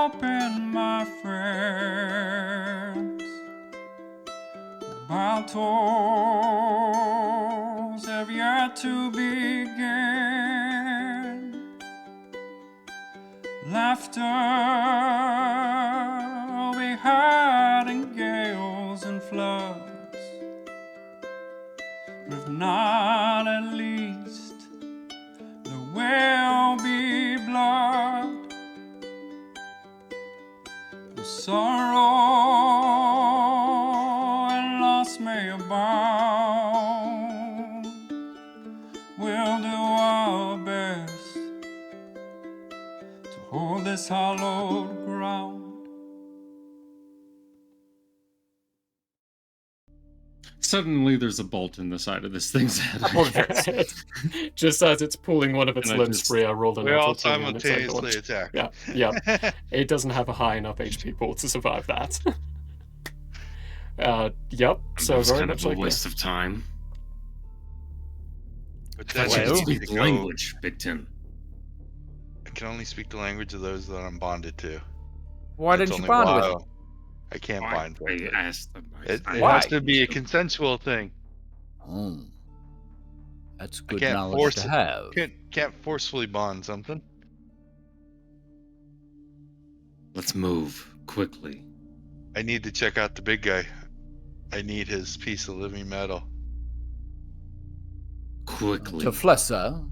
open, my friends. Battles have yet to begin. Laughter we had in gales and floods, but if not, at least there will be blood. The sorrow and loss may abound. We'll do our best to hold this hallowed ground. Suddenly, there's a bolt in the side of this thing's head. Just as it's pulling one of its And I limbs just- free, I rolled a We all natural 20 on its own simultaneously launch. attack. Yeah. It doesn't have a high enough HP pool to survive that. Yep. So That was very kind much of a like waste of time. But I then thought you you could need speak to the go- language, Big Tim. I can only speak the language of those that I'm bonded to. Why That's didn't you only bond with why him? I can't I bind with it. asked them. It Why? has to be a consensual thing. Oh. That's I good can't knowledge force to it. have. Can't forcefully bond something. Let's move quickly. I need to check out the big guy. I need his piece of living metal. Quickly. To Flessa.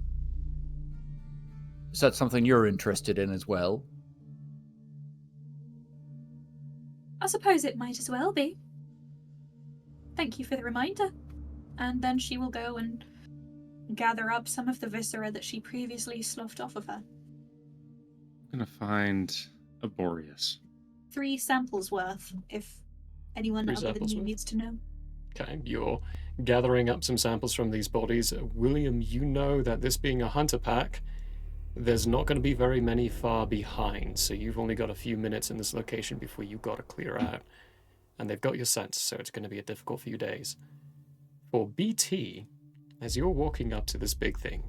Is that something you're interested in as well? I suppose it might as well be. Thank you for the reminder. And then she will go and gather up some of the viscera that she previously sloughed off of her. I'm gonna find a Boreas. 3 samples worth, if anyone 3 other than samples you worth? needs to know. Okay, you're gathering up some samples from these bodies. William, you know that this being a hunter pack, there's not going to be very many far behind, so you've only got a few minutes in this location before you've got to clear out. And they've got your scent, so it's going to be a difficult few days. For BT, as you're walking up to this big thing,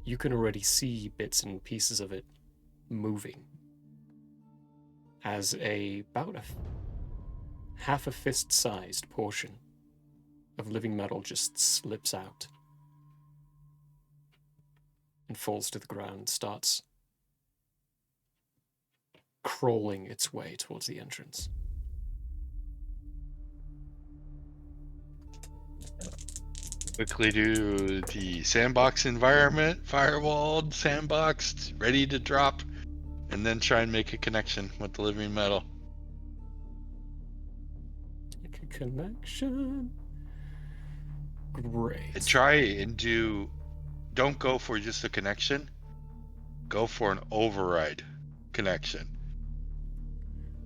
you can already see bits and pieces of it moving. As about half a fist-sized portion of living metal just slips out and falls to the ground, starts crawling its way towards the entrance. Quickly do the sandbox environment, firewalled, sandboxed, ready to drop, and then try and make a connection with the living metal. Make a connection. Great. And try and don't go for just a connection. Go for an override connection.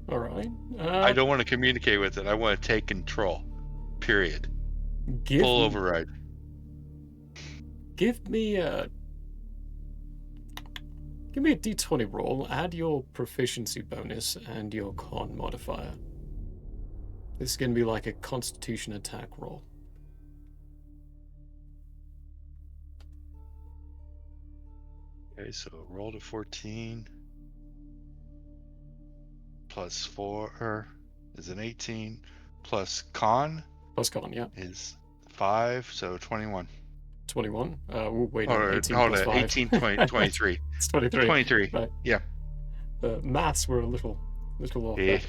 All right. I don't want to communicate with it. I want to take control. Period. Give Full me, override. Give me a d20 roll. Add your proficiency bonus and your con modifier. This is going to be like a Constitution attack roll. Okay, so roll to 14 plus 4 is an 18 plus con Plus con, yeah. is 5, so 21. 21. Wait, no, Or 18 hold plus on, 5. 18, 20, 23. It's 23. 23. Right. Yeah. The maths were a little off Yeah. there.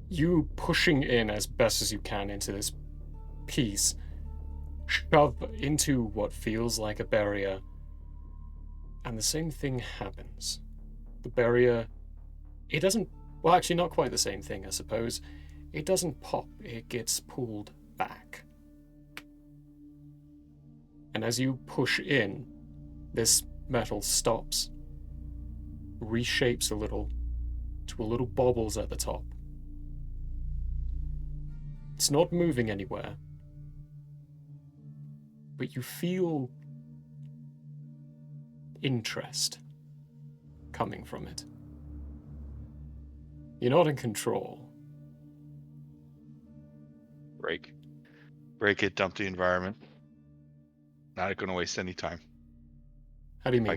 You pushing in as best as you can into this piece, shove into what feels like a barrier, and the same thing happens. The barrier, it doesn't, well, actually not quite the same thing, I suppose. It doesn't pop, it gets pulled back. And as you push in, this metal stops, reshapes a little to a little bobbles at the top. It's not moving anywhere, but you feel interest coming from it. You're not in control. Break it, dump the environment. Not going to waste any time. How do you If mean?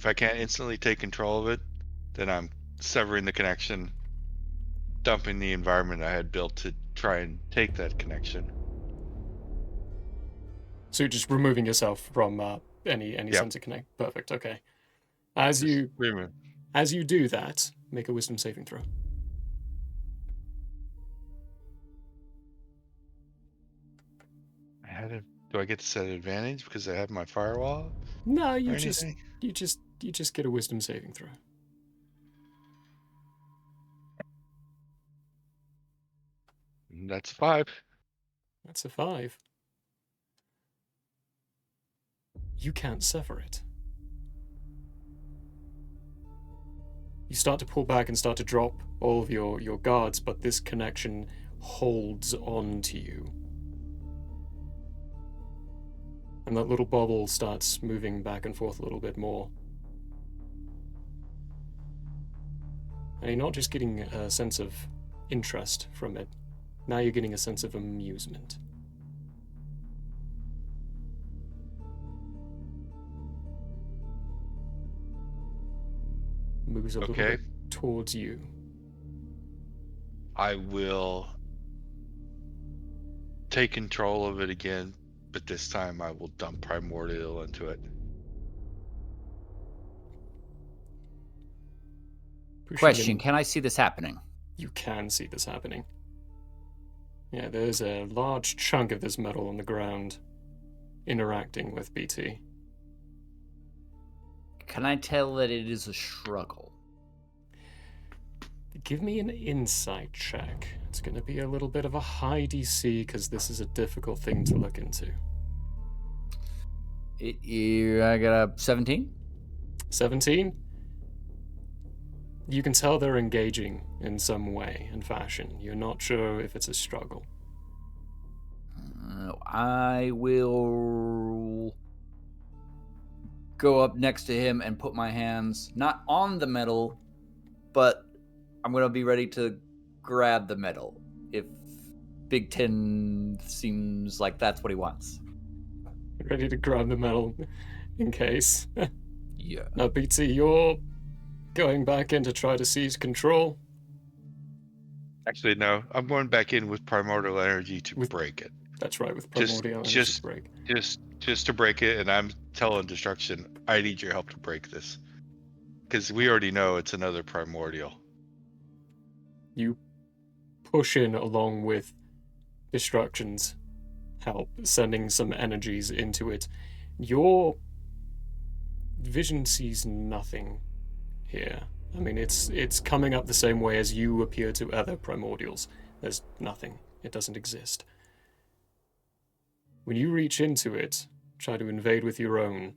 I can't instantly take control of it, then I'm severing the connection, dumping the environment I had built to try and take that connection. So you're just removing yourself from any Yep. sense of connect. Perfect. Okay. As you do that, make a wisdom saving throw. Do I get to set an advantage because I have my firewall? No, Or you just anything? get a wisdom saving throw. That's 5. That's a 5. You can't sever it. You start to pull back and start to drop all of your guards, but this connection holds on to you. And that little bubble starts moving back and forth a little bit more. And you're not just getting a sense of interest from it, now you're getting a sense of amusement. Moves a little bit towards you. I will take control of it again, but this time I will dump Primordial into it. Question, can I see this happening? You can see this happening. Yeah, there's a large chunk of this metal on the ground interacting with BT. Can I tell that it is a struggle? Give me an insight check. It's going to be a little bit of a high DC because this is a difficult thing to look into. I got a 17. 17? You can tell they're engaging in some way and fashion. You're not sure if it's a struggle. I will go up next to him and put my hands not on the metal, but I'm going to be ready to grab the metal if Big Ten seems like that's what he wants. Ready to grab the metal in case. Yeah. Now, BT, you're going back in to try to seize control. Actually, no. I'm going back in with Primordial Energy to break it. That's right, with Primordial Energy to break. Just to break it, and I'm telling Destruction, I need your help to break this. Because we already know it's another Primordial. You push in along with Destruction's help, sending some energies into it. Your vision sees nothing here. I mean, it's coming up the same way as you appear to other primordials. There's nothing. It doesn't exist. When you reach into it, try to invade with your own,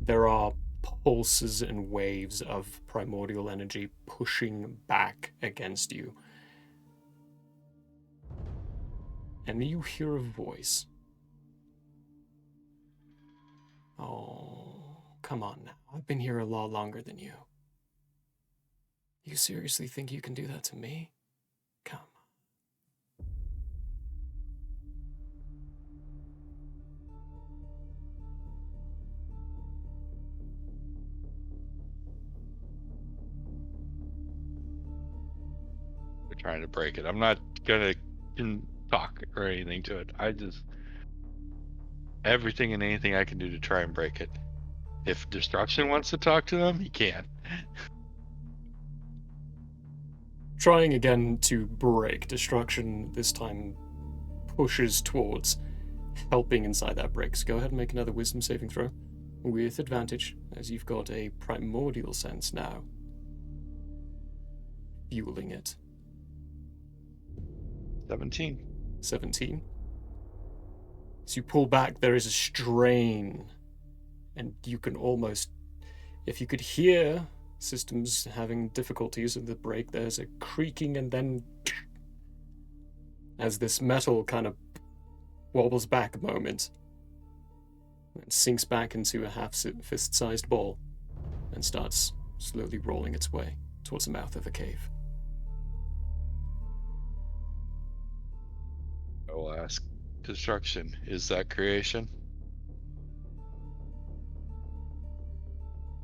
there are pulses and waves of primordial energy pushing back against you. And then you hear a voice. Oh, come on now. I've been here a lot longer than you. You seriously think you can do that to me? Come on. We're trying to break it. I'm not gonna talk or anything to it. Everything and anything I can do to try and break it. If Destruction wants to talk to them, he can. Trying again to break, Destruction this time pushes towards helping inside that break. So go ahead and make another wisdom saving throw with advantage, as you've got a primordial sense now. Fueling it. 17. 17. As you pull back, there is a strain, and you can almost, if you could hear systems having difficulties with the break, there's a creaking, and then as this metal kind of wobbles back a moment, it sinks back into a half-fist-sized ball and starts slowly rolling its way towards the mouth of the cave. I will ask Destruction, is that creation?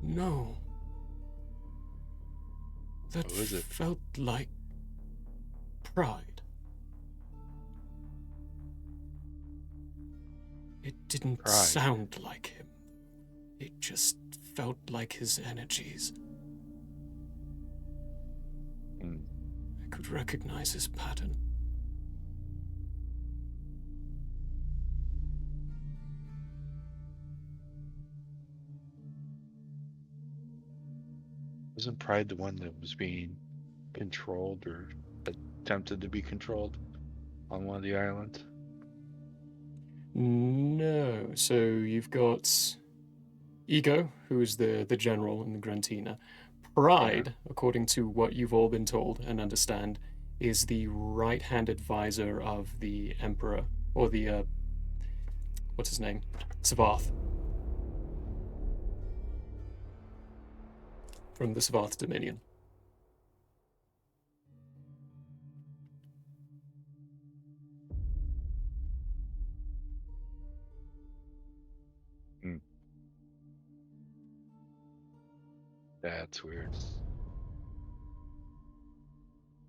No. That What was it? felt like pride. It didn't Pride. sound like him. It just felt like his energies. Hmm. I could recognize his pattern. Wasn't Pride the one that was being controlled or attempted to be controlled on one of the islands? No. So you've got Ego, who is the general in the Grantina. Pride, according to what you've all been told and understand, is the right-hand advisor of the Emperor, or the, what's his name? Savath. From the Savath Dominion. That's weird.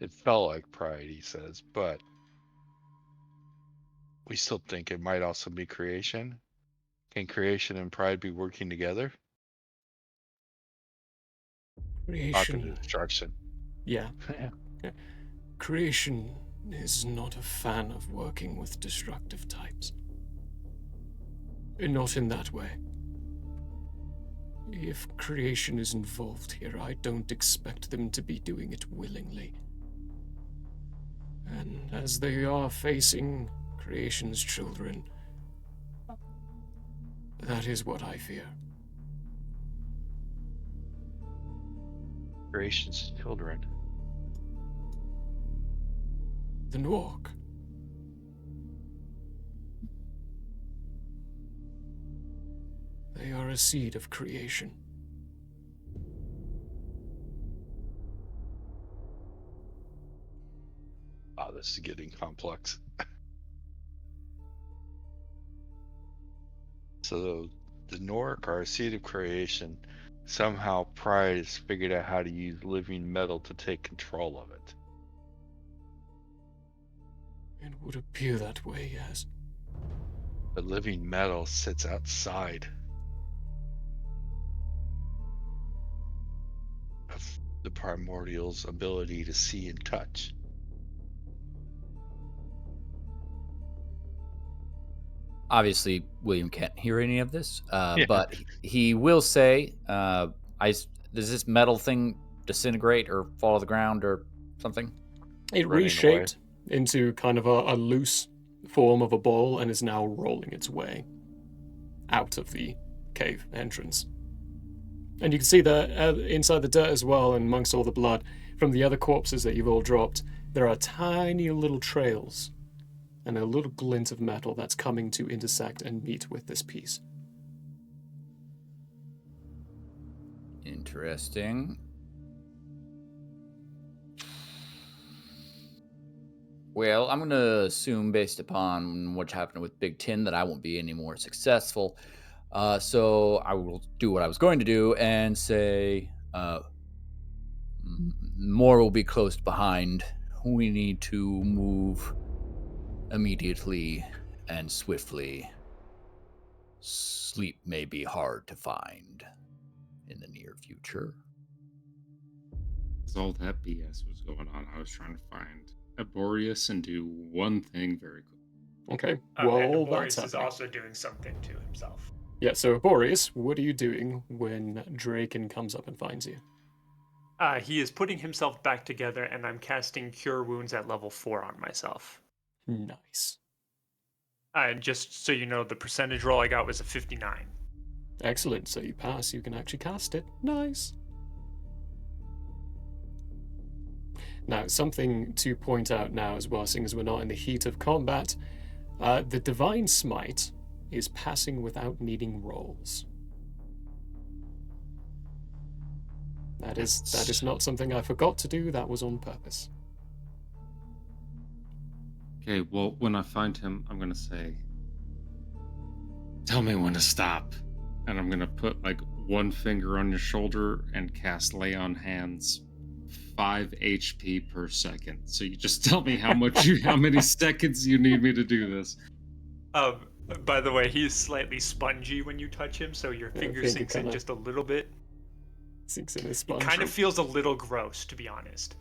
It felt like Pride, he says, but we still think it might also be creation. Can creation and Pride be working together? Talking Creation. to destruction. Yeah. Creation is not a fan of working with destructive types. Not in that way. If creation is involved here, I don't expect them to be doing it willingly. And as they are facing creation's children, that is what I fear. Creation's children. The Nork. They are a seed of creation. Wow, this is getting complex. So the Nork are a seed of creation. Somehow Pride has figured out how to use living metal to take control of it. It would appear that way, yes. But living metal sits outside of the primordial's ability to see and touch. Obviously, William can't hear any of this, Yeah. but he will say, does this metal thing disintegrate or fall to the ground or something? It Running reshaped into kind of a loose form of a ball and is now rolling its way out of the cave entrance. And you can see that inside the dirt as well, and amongst all the blood from the other corpses that you've all dropped, there are tiny little trails and a little glint of metal that's coming to intersect and meet with this piece. Interesting. Well, I'm going to assume, based upon what happened with Big Ten, that I won't be any more successful. So I will do what I was going to do and say more will be close behind. We need to move immediately and swiftly. Sleep may be hard to find in the near future. As all that BS was going on, I was trying to find Aborius and do one thing very quickly. Okay, And well, Boris that's is happening. also doing something to himself. Yeah, so Boreas, what are you doing when Draken comes up and finds you? He is putting himself back together, and I'm casting Cure Wounds at level 4 on myself. Nice. Just so you know, the percentage roll I got was a 59. Excellent, so you pass, you can actually cast it. Nice. Now, something to point out now as well, seeing as we're not in the heat of combat, the Divine Smite is passing without needing rolls. That is not something I forgot to do, that was on purpose. Okay, well, when I find him, I'm gonna say, tell me when to stop. And I'm gonna put like one finger on your shoulder and cast Lay on Hands 5 HP per second. So you just tell me how many seconds you need me to do this. By the way, he's slightly spongy when you touch him, so your finger finger sinks in kinda just a little bit. Sinks in his It sponge. kind of feels a little gross, to be honest.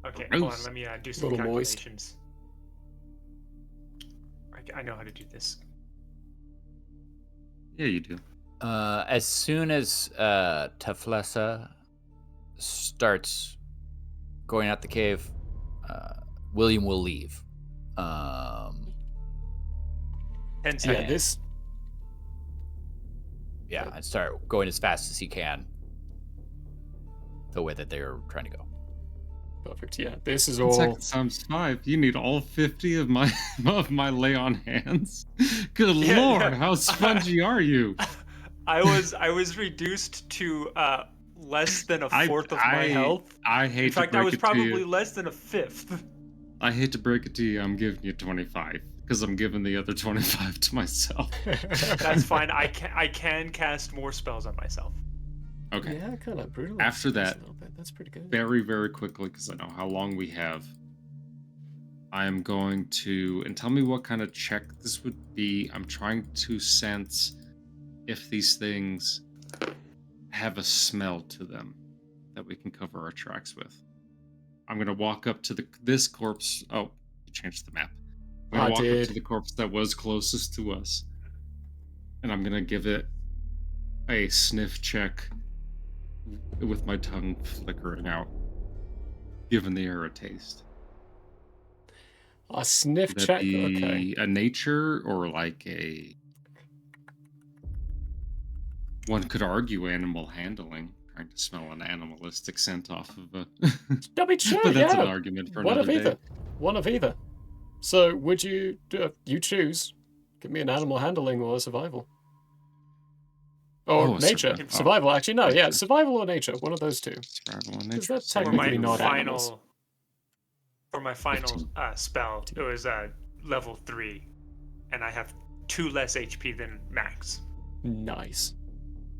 Okay, hold on, Gross. let me do some Little moist. calculations. I know how to do this. Yeah, you do. As soon as Teflessa starts going out the cave, William will leave. 10 Yeah, seconds. this. Yeah, and start going as fast as he can. The way that they're trying to go. Perfect. Yeah, this is 10 all. seconds times 5. You need all 50 of my Lay on Hands. Good Yeah, lord, yeah. how spongy are you? I was reduced to less than a fourth of my health. I hate In fact, to I break was it to probably you. less than a fifth. I hate to break it to you. I'm giving you 25 because I'm giving the other 25 to myself. That's fine. I can cast more spells on myself. Okay. Yeah, kind of brutal. After that, That's pretty good. Very, very quickly, because I know how long we have. I am going to, and tell me what kind of check this would be. I'm trying to sense if these things have a smell to them that we can cover our tracks with. I'm going to walk up to this corpse. Oh, you changed the map. I'm going to walk up to the corpse that was closest to us. And I'm going to give it a sniff check with my tongue flickering out, giving the air a taste. A sniff Would that check. be Okay. a nature or like a... One could argue animal handling, trying to smell an animalistic scent off of a... I mean, sure, But that's yeah. an argument for One another of either. day. One of either. So, would you choose? Give me an animal handling or a survival. Or Oh, a nature. survival. Oh, Survival, actually, no, yeah, nature. survival or nature. One of those two. Survival and Is nature. that So For technically my not animals? final spell, it was level 3, and I have 2 less HP than max. Nice.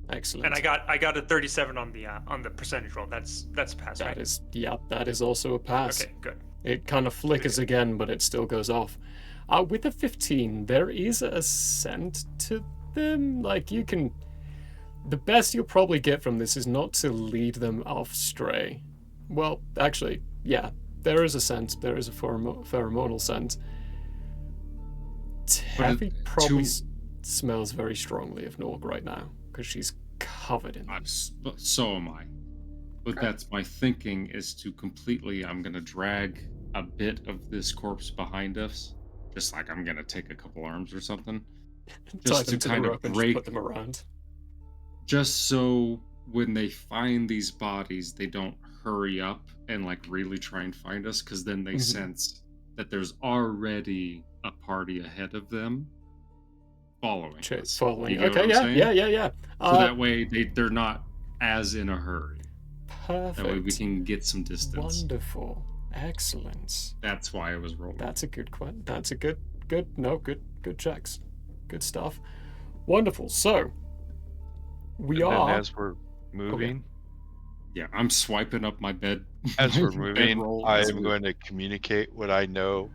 Excellent. And I got a 37 on the percentage roll. That's a pass, right? That is also a pass. Okay, good. It kind of flickers again, but it still goes off. With a 15, there is a scent to them. Like, you can... The best you'll probably get from this is not to lead them off stray. Well, actually, yeah, there is a scent. There is a pheromonal scent. Taffy probably smells very strongly of Norg right now, because she's covered in them. So am I. But that's my thinking, is to completely... I'm going to drag a bit of this corpse behind us. Just like I'm going to take a couple arms or something. Just to kind of break... put them around. Just so when they find these bodies, they don't hurry up and like really try and find us, because then they sense that there's already a party ahead of them following us. Following. You get Okay, what I'm saying? yeah. So that way they're not as in a hurry. Perfect. That way we can get some distance. Wonderful. Excellent. That's why I was rolling. That's a good That's a good checks. Good stuff. Wonderful. So we And then are as we're moving, Yeah, I'm swiping up my bed. as we're my moving, bedroll I as am we- going to communicate what I know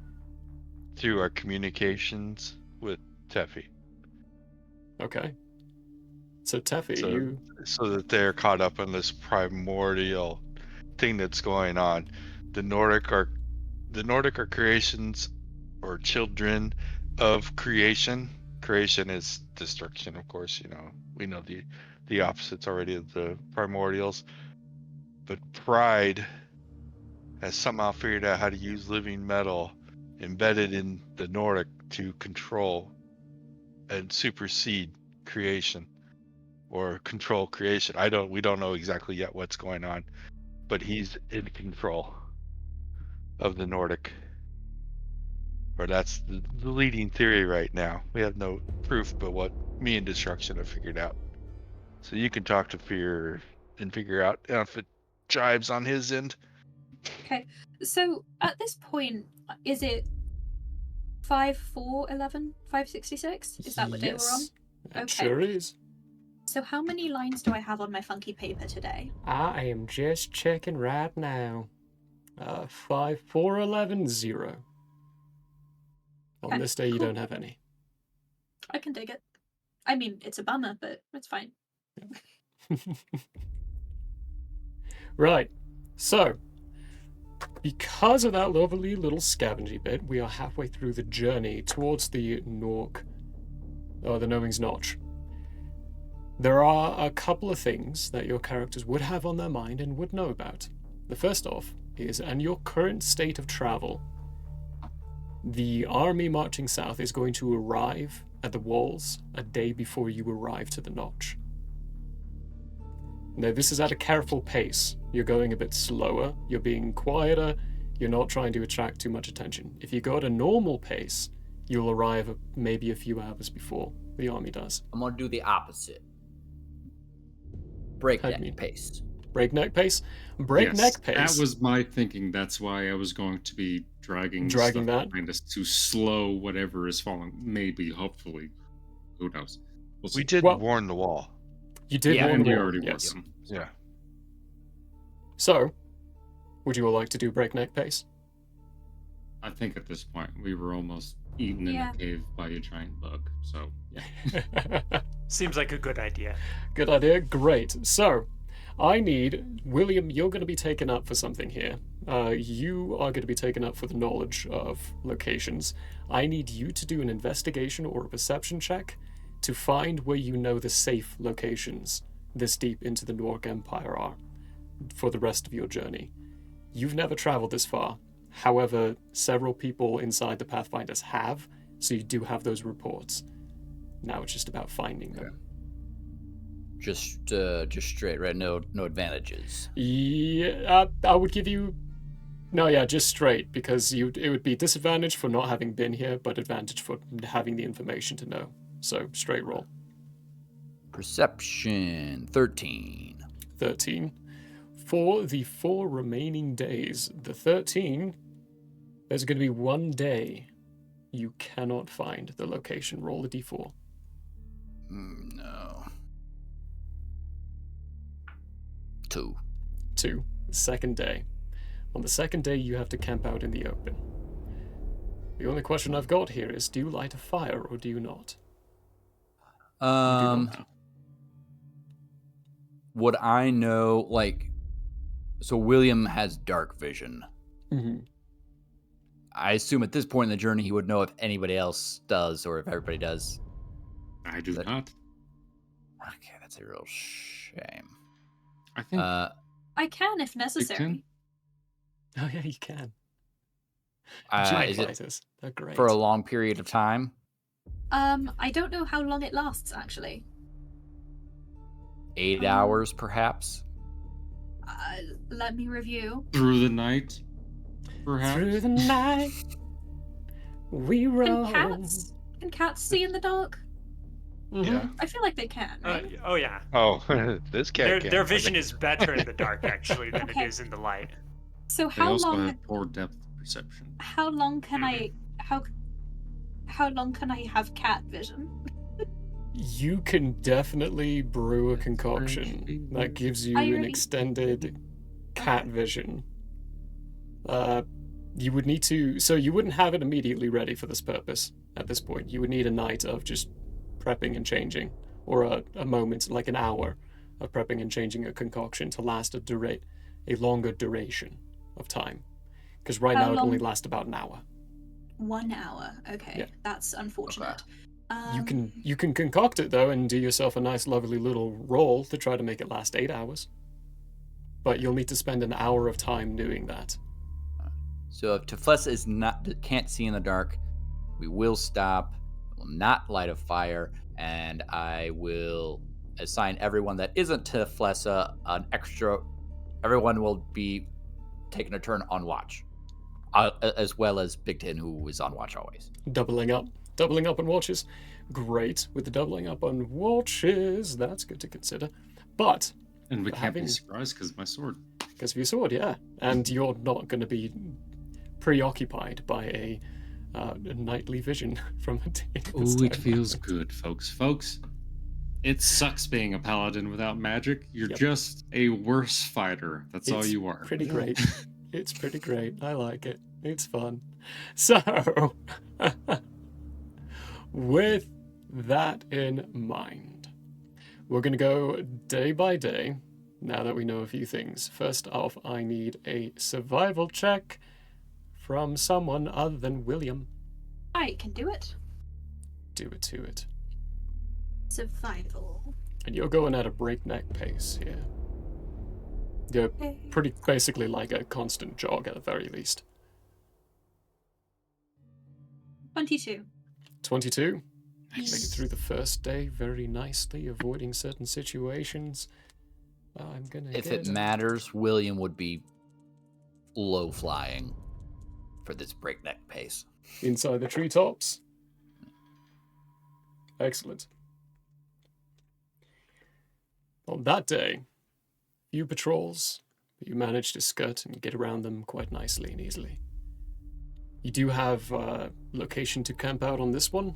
through our communications with Teffy, okay. So Teffy, So- you so that they're caught up in this primordial thing that's going on. The Nordic are creations or children of creation. Creation is destruction, of course. You know, we know the opposites already of the primordials. But Pride has somehow figured out how to use living metal embedded in the Nordic to control and supersede creation or control creation. We don't know exactly yet what's going on, but he's in control of the Nordic. Or that's the leading theory right now. We have no proof, but what me and Destruction have figured out. So you can talk to Fear and figure out if it jives on his end. Okay, so at this point, is it 5/4/11, 566? Is that what day we're on? It Okay. sure is. So how many lines do I have on my funky paper today? I am just checking right now. 5, 4, 11, 0. On Okay, this day, you cool. don't have any. I can dig it. I mean, it's a bummer, but it's fine. Right. So, because of that lovely little scavenging bit, we are halfway through the journey towards the Nork, or the Knowing's Notch. There are a couple of things that your characters would have on their mind and would know about. The first off is, and your current state of travel, the army marching south is going to arrive at the walls a day before you arrive to the Notch. Now, this is at a careful pace. You're going a bit slower, you're being quieter, you're not trying to attract too much attention. If you go at a normal pace, you'll arrive maybe a few hours before the army does. I'm gonna do the opposite. How do Breakneck you mean? pace. Breakneck pace? Breakneck Yes, pace. That was my thinking. That's why I was going to be dragging Dragging stuff that? behind us to slow whatever is falling. Maybe, hopefully. Who knows? We'll see. We did Well- warn the wall. You did Yeah, warn and the we wall, already yes. warned them. Yeah. So, would you all like to do breakneck pace? I think at this point we were almost eaten Yeah. in a cave by a giant bug. So Seems like a good idea. Good idea. Great. So, I need William. You're going to be taken up for something here. You are going to be taken up for the knowledge of locations. I need you to do an investigation or a perception check to find where you know the safe locations this deep into the Nork Empire are for the rest of your journey. You've never traveled this far. However, several people inside the Pathfinders have, so you do have those reports. Now it's just about finding them. Just straight, right? No advantages. Yeah, I would give you. No, yeah, just straight, because it would be disadvantage for not having been here, but advantage for having the information to know. So, straight roll. Perception 13. 13. For the 4 remaining days, the 13, there's going to be one day you cannot find the location. Roll the d4. No. 2. 2. Second day. On the second day, you have to camp out in the open. The only question I've got here is, do you light a fire or do you not? You do not. Would I know, like, so William has dark vision. Mhm. I assume at this point in the journey he would know if anybody else does or if everybody does. I do That- not. Okay, that's a real shame. I think I can if necessary. Oh yeah, you can. Is it Lighters. They're great. for a long period of time? I don't know how long it lasts actually. 8 hours, perhaps? Let me review. through the night, perhaps. Through the night, we roll. Can cats see in the dark? Mhm. Yeah. I feel like they can. Right? Oh yeah. Oh, this cat. Their vision is better in the dark actually than Okay. it is in the light. So They how also long? have poor depth perception. How long can I? How long can I have cat vision? You can definitely brew a That's concoction very that gives you I an already- extended cat vision. You would need to, so you wouldn't have it immediately ready for this purpose at this point. You would need a night of just prepping and changing, or a moment, like an hour, of prepping and changing a concoction to last a longer duration of time. Because right How now it only long? lasts about an hour. 1 hour. Okay, Yeah. that's unfortunate. You can concoct it though and do yourself a nice lovely little roll to try to make it last 8 hours. But you'll need to spend an hour of time doing that. So if Teflessa can't see in the dark, we will stop, will not light a fire, and I will assign everyone that isn't Teflessa an extra. Everyone will be taking a turn on watch, as well as Big Tin, who is on watch always. Doubling up on watches. Great. With the doubling up on watches, that's good to consider. But And we can't Having- be surprised because my sword. because of your sword, yeah. And you're not going to be preoccupied by a nightly vision from a day. Oh, it feels good, folks. Folks, It sucks being a paladin without magic. You're Yep. just a worse fighter. That's all It's you are. Pretty great. It's pretty great. I like it. It's fun. So, with that in mind, we're going to go day by day now that we know a few things. First off, I need a survival check from someone other than William. I can do it. Do it to it. Survival. And you're going at a breakneck pace here. You're Okay. pretty basically like a constant jog at the very least. 22. 22. Make it Nice. through the first day very nicely, avoiding certain situations. I'm gonna If get it matters, William would be low flying for this breakneck pace. inside the treetops. Excellent. On that day, few patrols, but you manage to skirt and get around them quite nicely and easily. You do have location to camp out on this one,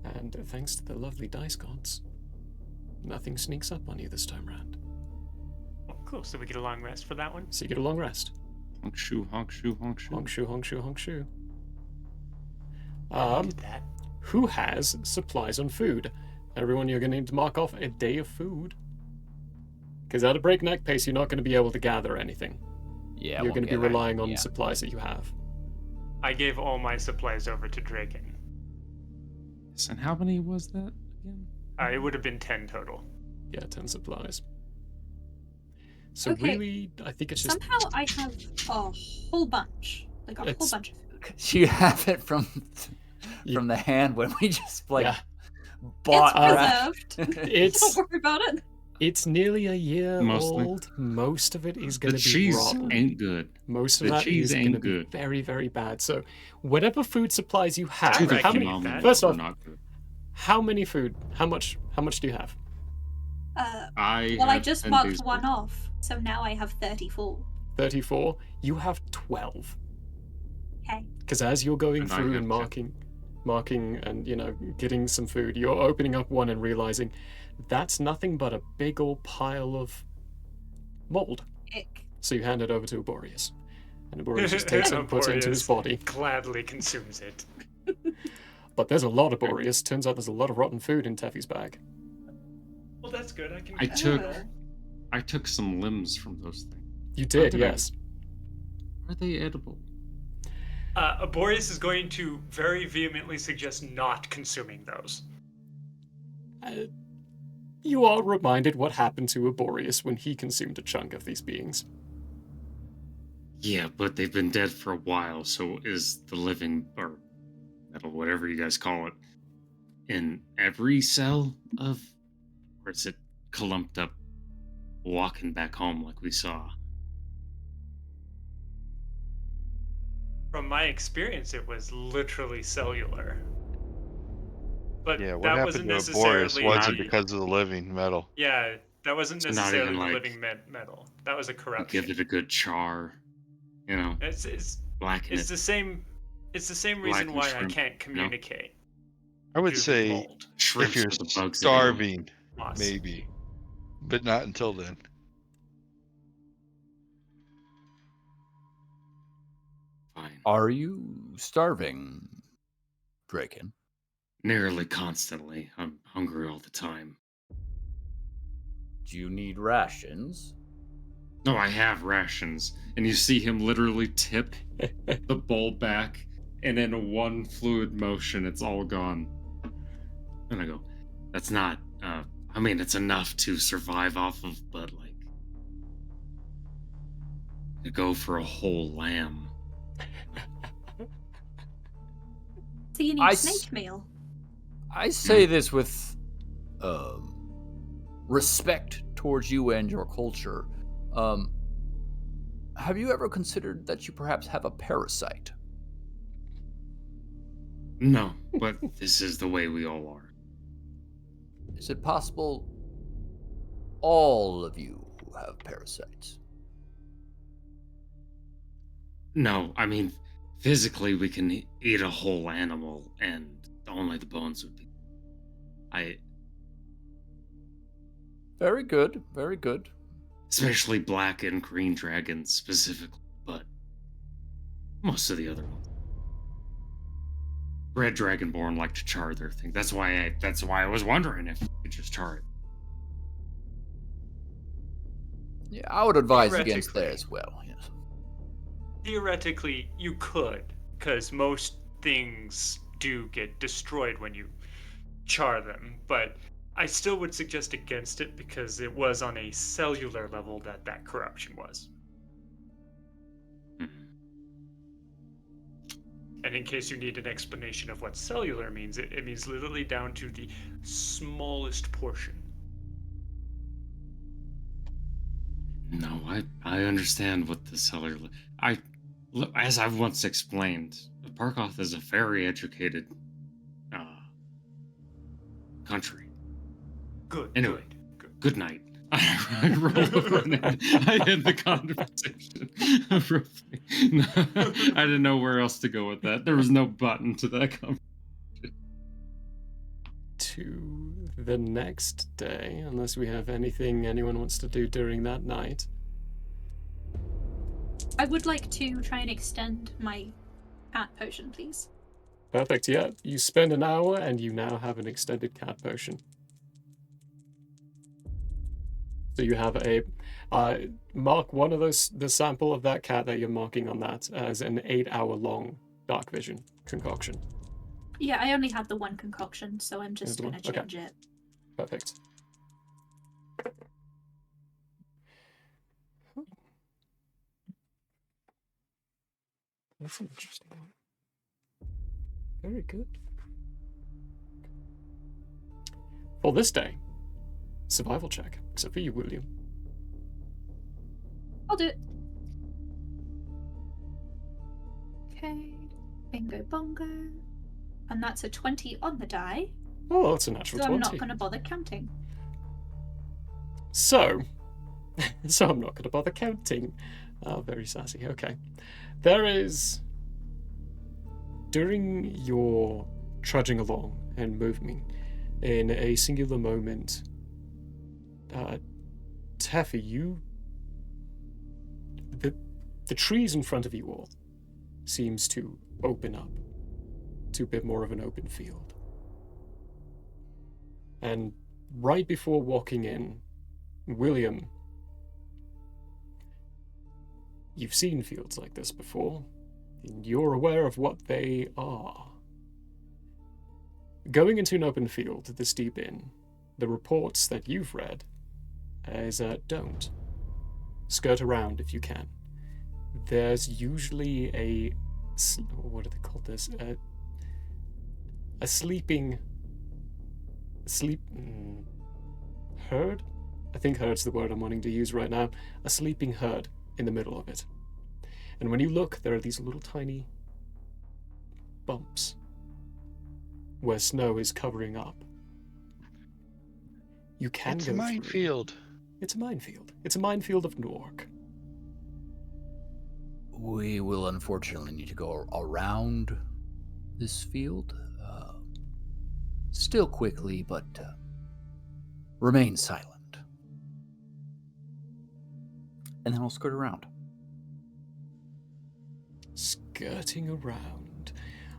and thanks to the lovely dice gods, nothing sneaks up on you this time round. Oh, cool. So we get a long rest for that one. So you get a long rest. Honk shoe, honk shoe, honk shoe. Honk shoe, honk shoe, honk shoe. Did that. Who has supplies on food? Everyone, you're going to need to mark off a day of food. Because at a breakneck pace, you're not going to be able to gather anything. Yeah, You're going to be relying on yeah. supplies that you have. I gave all my supplies over to Draken. Yes, and how many was that again? It would have been 10 total. Yeah, 10 supplies. So Okay. really, I think it's just... Somehow I have a whole bunch. Like a whole It's- bunch of food. You have it from You- the hand when we just like Yeah. bought It's rat. preserved. It's Don't worry about it. it's nearly a year Mostly. old. Most of it is going The to be cheese rotten. ain't good. Most of the that cheese is going ain't to be good. very, very bad. So whatever food supplies you have, Too how reckon many, on that. first are off, not good. how many food? How much do you have? I Well, I had just 10 marked days one worth. off, so now I have 34. 34. You have 12. Okay. Because as you're going And I through have and 10. marking and, you know, getting some food, you're opening up one and realizing that's nothing but a big old pile of mold. Ick. So you hand it over to Aborius. And Aborius just takes it and puts it into his body. Gladly consumes it. But there's a lot of Boreas. Turns out there's a lot of rotten food in Teffy's bag. Well, that's good. I can. I took Oh. I took some limbs from those things. You did, did I- yes. Are they edible? Aborius is going to very vehemently suggest not consuming those. You are reminded what happened to Aborius when he consumed a chunk of these beings. Yeah, but they've been dead for a while, so is the living or metal, whatever you guys call it, in every cell of, or is it clumped up walking back home like we saw? From my experience, it was literally cellular. But Yeah, what that happened wasn't to necessarily. Boris wasn't Not- because of the living metal. Yeah, that wasn't It's not necessarily even the like- living metal. That was a Give corruption. it a good char, you know, It's blacken it's it. the same. It's the same Black reason and why I shrimp, can't communicate. I would due to say mold Shrimps if you're with the bugs in them. starving, loss. maybe, but not until then. Fine. Are you starving, Draken? Nearly constantly. I'm hungry all the time. Do you need rations? No, I have rations. And you see him literally tip the bowl back, and in one fluid motion, it's all gone. And I go, that's not, I mean, it's enough to survive off of, but like, to go for a whole lamb. So you need I snake meal. I say this with respect towards you and your culture. Have you ever considered that you perhaps have a parasite? No, but this is the way we all are. Is it possible all of you have parasites? No, I mean, physically we can eat a whole animal and only the bones would be. Very good. Very good. Especially black and green dragons specifically, but most of the other ones. Red Dragonborn like to char their thing. That's why I was wondering if you could just char it. Yeah, I would advise against Theoretically. that as well. Yes. Theoretically, you could, because most things do get destroyed when you char them, but I still would suggest against it because it was on a cellular level that corruption was. And in case you need an explanation of what cellular means, it means literally down to the smallest portion. No, I understand what the cellular. As I've once explained, Parkoth is a very educated country. Good. Anyway, Good. good night. I end the conversation abruptly. No, I didn't know where else to go with that. There was no button to that conversation. To the next day, unless we have anything anyone wants to do during that night. I would like to try and extend my cat potion, please. Perfect, yeah. You spend an hour and you now have an extended cat potion. So you have a mark one of those, the sample of that cat that you're marking on that as an 8-hour long dark vision concoction. Yeah, I only had the one concoction, so I'm just the going one? to Okay. change it. Perfect. That's an interesting one. Very good. For this day, survival check, except for you, William. I'll do it. Okay. Bingo bongo. And that's a 20 on the die, Oh, that's a natural so 20. I'm not going to bother counting. So I'm not going to bother counting. Oh, very sassy. Okay. There is, during your trudging along and moving in a singular moment, Teffy, the trees in front of you all seems to open up to a bit more of an open field. And right before walking in, William, you've seen fields like this before, and you're aware of what they are. Going into an open field this deep in, the reports that you've read is don't. Skirt around if you can. There's usually what do they call this? A sleeping herd? I think herd's the word I'm wanting to use right now. A sleeping herd in the middle of it. And when you look, there are these little tiny bumps where snow is covering up. You can It's go a through. minefield. It's a minefield. It's a minefield of Nork. We will unfortunately need to go around this field. Still quickly, but remain silent. And then I'll skirt around. Skirting around.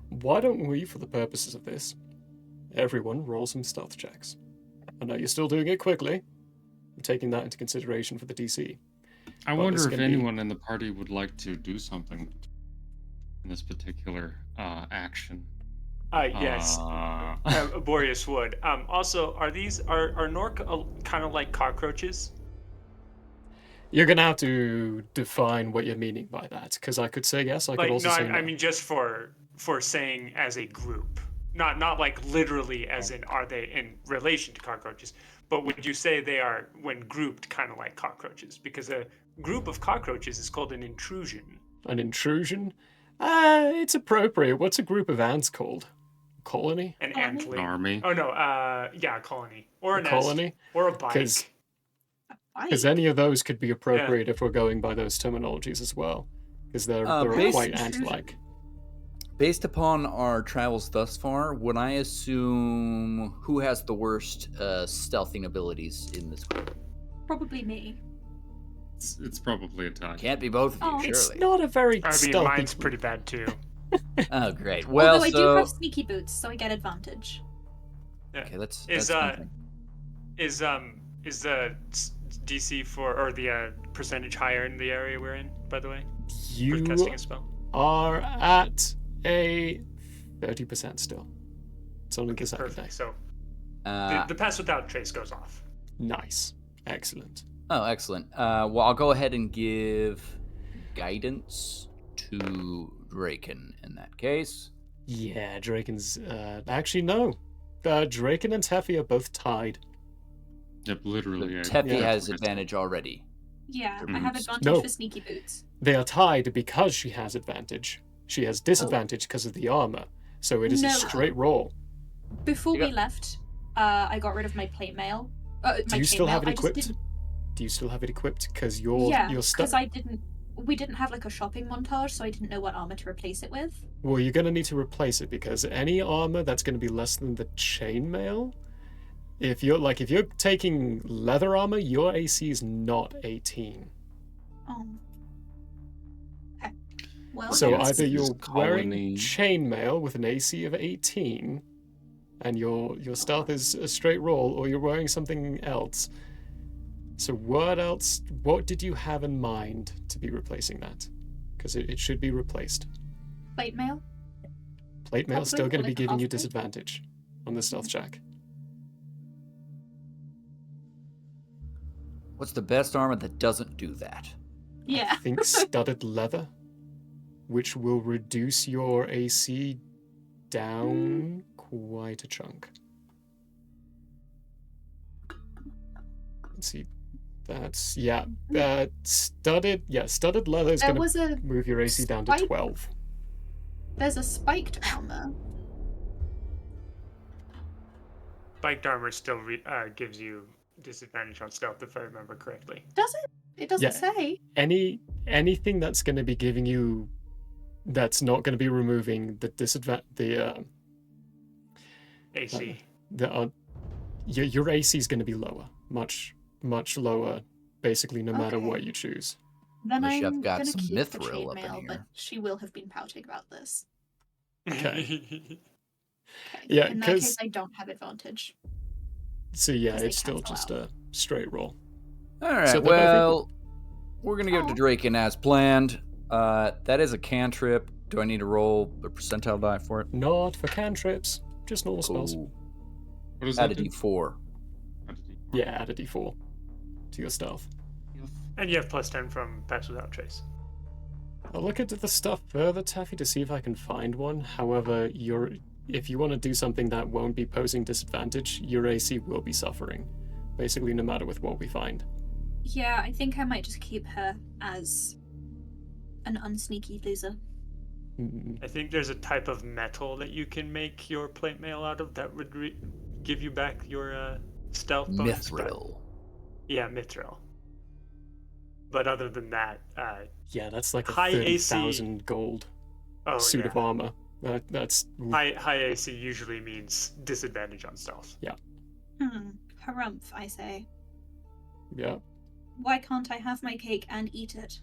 Why don't we, for the purposes of this, everyone roll some stealth checks? I know you're still doing it quickly. I'm taking that into consideration for the DC. I Well, wonder this if can be- anyone in the party would like to do something in this particular action. Yes. Boreas would. Also, are Nork kind of like cockroaches? You're gonna have to define what you're meaning by that, because I could say yes, I could also say no. I mean just for saying as a group, not like literally as in are they in relation to cockroaches, but would you say they are when grouped kind of like cockroaches? Because a group of cockroaches is called an intrusion. An intrusion? It's appropriate. What's a group of ants called? Colony? An Colony? antling. An army. Oh no, yeah, a colony or A a nest colony? or a bike. Because any of those could be appropriate if we're going by those terminologies as well. Because they're quite basic- ant-like. Based upon our travels thus far, would I assume who has the worst stealthing abilities in this group? Probably me. It's probably a tie. Can't be both of you, Oh. It's surely. not a very I mean, stealthy. mine's pretty bad too. Oh, great. Well, Although I do so have sneaky boots, so I get advantage. okay, that's Is something. is the DC or the percentage higher in the area we're in? By the way, for You casting a spell. are at a 30% still. It's only the second day. Perfect. So Uh, the pass without trace goes off. Nice. Excellent. Oh, excellent. Well, I'll go ahead and give guidance to Draken in that case. Yeah, Draken's. Actually, no. Draken and Teffy are both tied. Yep, literally. yeah. Teffy Yeah. has advantage already. Yeah, I Mhm. have advantage No. for sneaky boots. They are tied because she has advantage. She has disadvantage because of the armor. So it is a No. straight roll. Before You we left, I got rid of my plate mail. Do you still have it I just equipped? didn't- Do you still have it equipped? Because you're Yeah, stuck. because we didn't have like a shopping montage, so I didn't know what armor to replace it with. Well, you're going to need to replace it because any armor that's going to be less than the chainmail, if you're taking leather armor, your AC is not 18. Oh. Okay. Well, So then- either you're This wearing colony- chainmail with an AC of 18, and your stealth is a straight roll, or you're wearing something else. So what else? What did you have in mind to be replacing that? Because it should be replaced. plate mail. Plate mail is still Probably going to be like giving you half plate. disadvantage on the stealth check. What's the best armor that doesn't do that? Yeah. I think studded leather, which will reduce your AC down quite a chunk. Let's see. That's studded leather is There going to was a move your AC down to spike- 12. there's a spiked armor. Spiked armor still gives you disadvantage on stealth, if I remember correctly. Does it? It doesn't Yeah. say. Anything that's going to be giving you, that's not going to be removing the AC. your AC is going to be lower, much lower, basically no matter Okay. what you choose. Then Unless I'm you've got gonna some keep the mithril up in chainmail, but here. she will have been pouting about this. Okay. Okay. Yeah, In that 'cause- case, I don't have advantage. So yeah, 'Cause they it's still cancel just out. a straight roll. All right. So they're both well, we're gonna give it to Aw. Draken as planned. That is a cantrip. Do I need to roll a percentile die for it? Not for cantrips, just normal spells. Cool. What does Add that a do? D4. Yeah, add a d4 to your stealth. And you have plus 10 from pass without trace. I'll look into the stuff further, Taffy, to see if I can find one. However, if you want to do something that won't be posing disadvantage, your AC will be suffering. Basically, no matter with what we find. Yeah, I think I might just keep her as an unsneaky loser. Mm, I think there's a type of metal that you can make your plate mail out of that would give you back your stealth bonus. but- Mithril. Yeah, mithril. But other than that, Yeah, that's like a High AC. 30,000 gold suit yeah. of armor. That's High AC usually means disadvantage on stealth. Harumph, I say. yeah. Why can't I have my cake and eat it?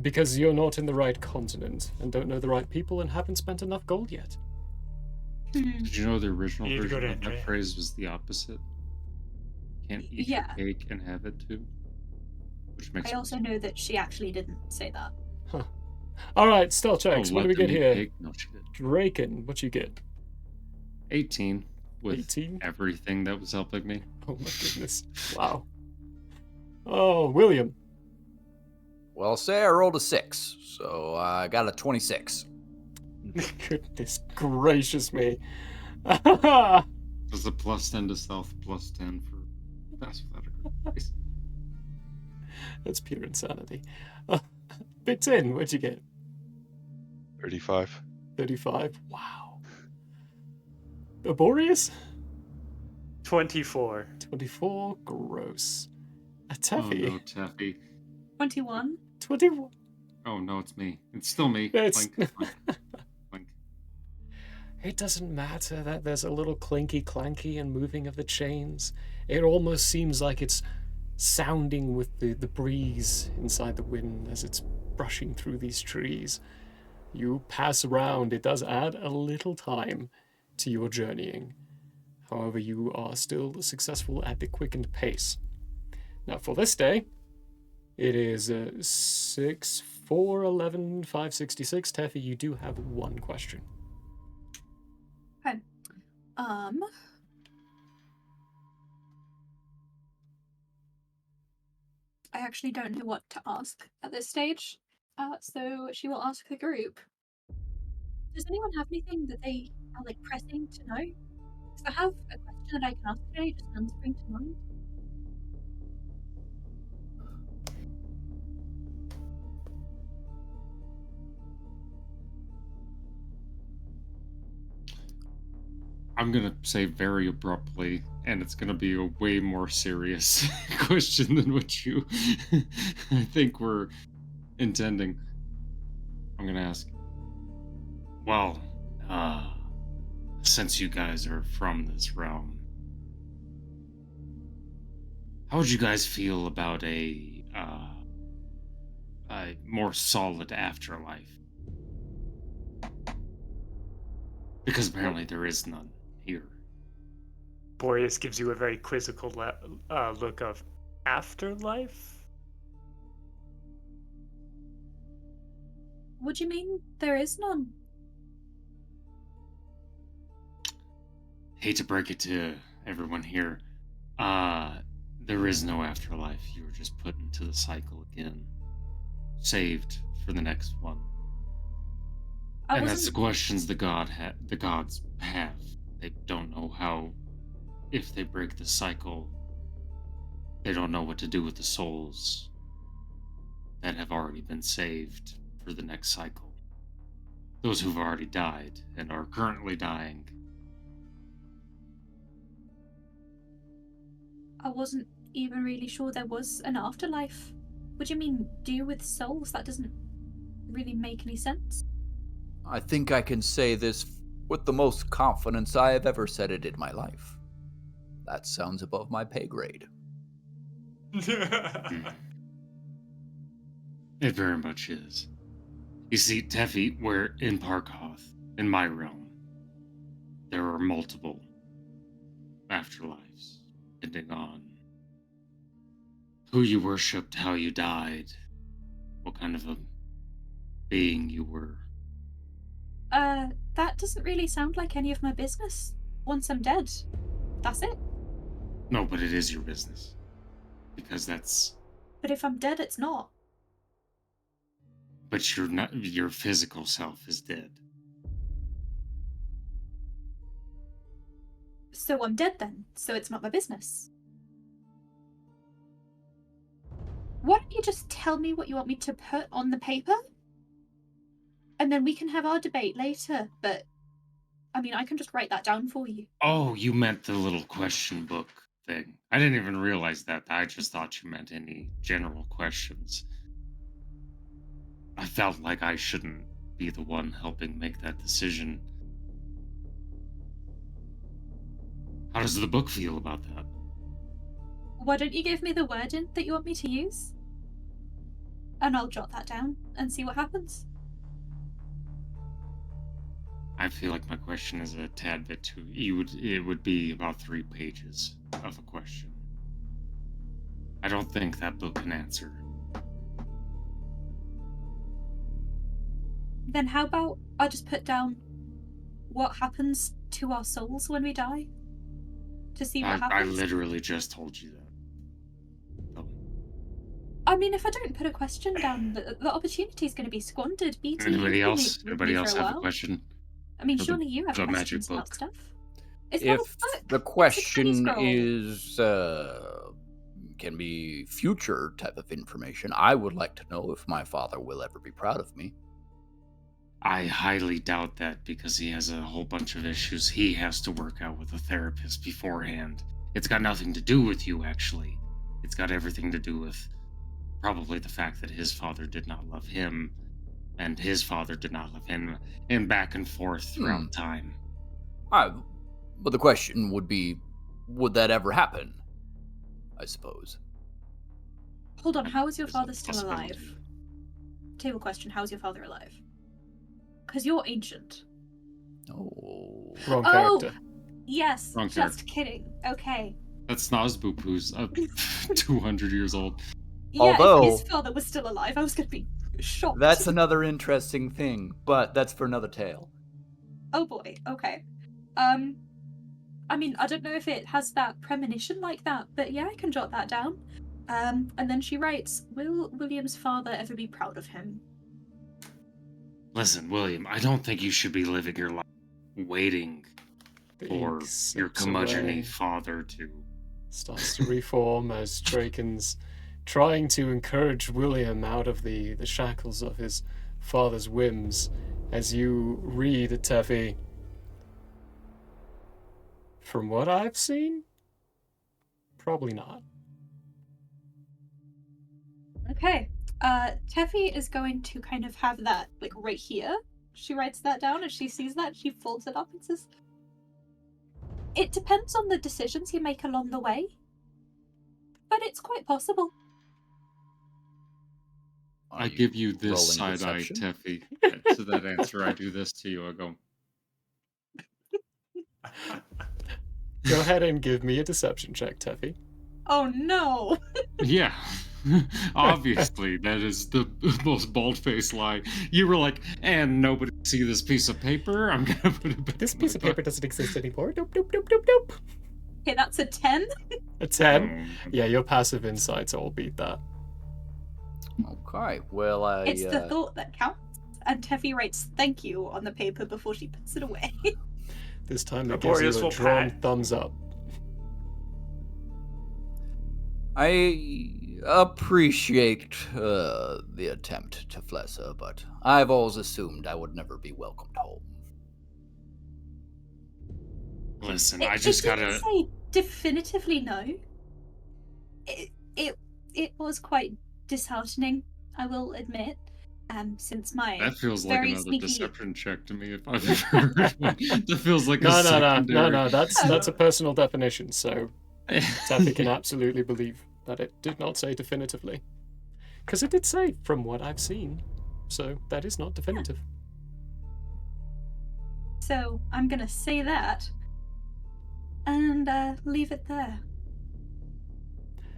Because you're not in the right continent and don't know the right people and haven't spent enough gold yet. Did you know the original You need to go version to of that Andrea. phrase was the opposite? Can't eat Yeah. your cake and have it too? Which makes I also know that she actually didn't say that. All right, stealth checks. Oh, What do we let them get eat here? cake? No shit. Draken, what you get? 18 with 18? everything that was helping me. Oh my goodness. Wow. Oh, William. Well, say I rolled a 6, so I got a 26. Goodness gracious me. Does the plus 10 to stealth, plus 10 for pass without a trace. That's pure insanity. Bit 10, what'd you get? 35. 35? Wow. Laborious? 24. 24? Gross. A Oh Taffy? no, Taffy. 21? 21? Oh no, it's me. It's still me. It's- Blink, blink, blink. It doesn't matter that there's a little clinky clanky and moving of the chains. It almost seems like it's sounding with the breeze inside the wind as it's brushing through these trees. You pass around, it does add a little time to your journeying. However, you are still successful at the quickened pace. Now, for this day, it is 6, 4, 11, 5, 66. Teffy, you do have one question. Okay. I actually don't know what to ask at this stage. So she will ask the group. Does anyone have anything that they are like pressing to know? Because I have a question that I can ask today, just none spring to mind. I'm gonna say very abruptly, and it's gonna be a way more serious question than what you I think we're intending. I'm gonna ask, well, since you guys are from this realm, how would you guys feel about a more solid afterlife? Because apparently there is none here. Boreas gives you a very quizzical look of afterlife. What do you mean there is none? Hate to break it to everyone here. There is no afterlife. You were just put into the cycle again. Saved for the next one. And that's the questions the gods have. They don't know how, if they break the cycle, they don't know what to do with the souls that have already been saved for the next cycle. Those who've already died and are currently dying. I wasn't even really sure there was an afterlife. What do you mean, do with souls? That doesn't really make any sense. I think I can say this with the most confidence I have ever said it in my life. That sounds above my pay grade. It very much is. You see, Teffy, we're in Parkoth, in my realm. There are multiple afterlives, depending on who you worshipped, how you died, what kind of a being you were. That doesn't really sound like any of my business. Once I'm dead, that's it. No, but it is your business. Because that's... But if I'm dead, it's not. But you're not, your physical self is dead. So I'm dead then, so it's not my business. Why don't you just tell me what you want me to put on the paper? And then we can have our debate later, but... I mean, I can just write that down for you. Oh, you meant the little question book thing. I didn't even realize that. I just thought you meant any general questions. I felt like I shouldn't be the one helping make that decision. How does the book feel about that? Why don't you give me the wording that you want me to use? And I'll jot that down and see what happens. I feel like my question is a tad bit too... It would be about 3 pages of a question. I don't think that book can answer. Then how about I just put down what happens to our souls when we die? To see what I happens? literally just told you that. Oh. I mean, if I don't put a question down, the opportunity is going to be squandered. BT, Anybody you've been else? with Anybody me for else a have a while. question? I mean, For the- surely you have the magic questions about book. stuff. Is that a If book? the It's a question scroll. is can be future type of information, I would like to know if my father will ever be proud of me. I highly doubt that because he has a whole bunch of issues he has to work out with a therapist beforehand. It's got nothing to do with you, actually. It's got everything to do with probably the fact that his father did not love him, and his father did not love him, and back and forth throughout time. But the question would be, would that ever happen? I suppose. Hold on, how is your There's a father still alive? possibility. Table question, how is your father alive? Because you're ancient. Oh. Wrong Oh! character. Yes, Wrong just kidding. Okay. That's Nazboop, who's 200 years old. Yeah, Although- if his father was still alive, I was going to be shocked. That's another interesting thing, but that's for another tale. Oh boy, okay. I mean, I don't know if it has that premonition like that, but yeah, I can jot that down. And then she writes, will William's father ever be proud of him? Listen, William, I don't think you should be living your life waiting The for ink your slips curmudgeon away, father to. starts to reform as Draken's trying to encourage William out of the shackles of his father's whims. As you read, Teffy, from what I've seen, probably not. Okay. Teffy is going to kind of have that, like, right here. She writes that down, and she sees that, she folds it up and says, it depends on the decisions you make along the way, but it's quite possible. I give you this rolling side eye, deception? Teffy. To that answer, I do this to you. I go, Go ahead and give me a deception check, Teffy. Oh no! yeah. Obviously, that is the most bald-faced lie. You were like, and nobody see this piece of paper? I'm gonna put it back. This in piece my of paper book." doesn't exist anymore. Nope, nope, nope, nope, nope. Okay, that's a 10. A 10? Yeah, your passive insights all beat that. Okay, well, It's the thought that counts. And Teffy writes thank you on the paper before she puts it away. This time it gives Laborious you a will drawn pat. thumbs up. I appreciate the attempt to Flessa, but I've always assumed I would never be welcomed home. Listen, I just it didn't gotta. say definitively no. It was quite disheartening, I will admit. Since my That feels like very another sneaky- deception check to me if I've ever heard one. That feels like a No, secondary. that's a personal definition, so Teffy can absolutely believe that it did not say definitively. Because it did say, from what I've seen, so that is not definitive. So I'm gonna say that and leave it there.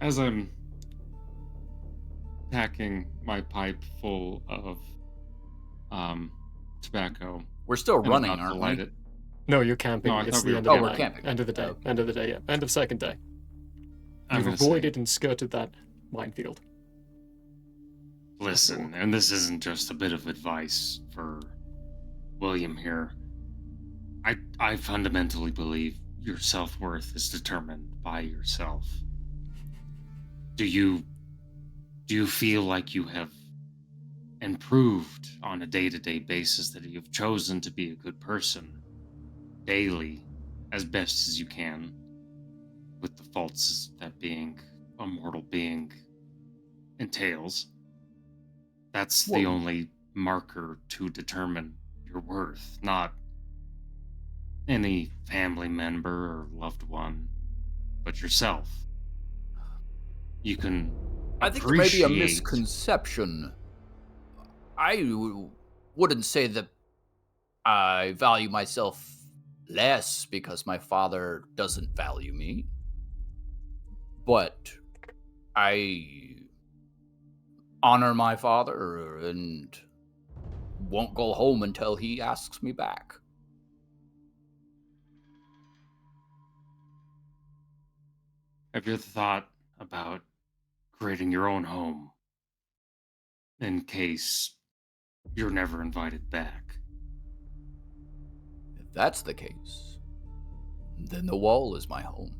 As I'm packing my pipe full of tobacco, We're still and running, about to aren't light we? it. No, you're camping. No, I It's thought we the were end of the Oh, we're night. camping. End of the day. Oh. End of the day, yeah. End of second day. I'm You've gonna say, avoided and skirted that minefield. listen, and this isn't just a bit of advice for William here. I fundamentally believe your self-worth is determined by yourself. Do you feel like you have improved on a day-to-day basis, that you've chosen to be a good person daily as best as you can, with the faults that being a mortal being entails? That's the Well- only marker to determine your worth, not any family member or loved one, but yourself. You can I think there may be a appreciate- misconception. I wouldn't say that I value myself less because my father doesn't value me. But I honor my father and won't go home until he asks me back. Have you ever thought about creating your own home in case you're never invited back? If that's the case, then the wall is my home.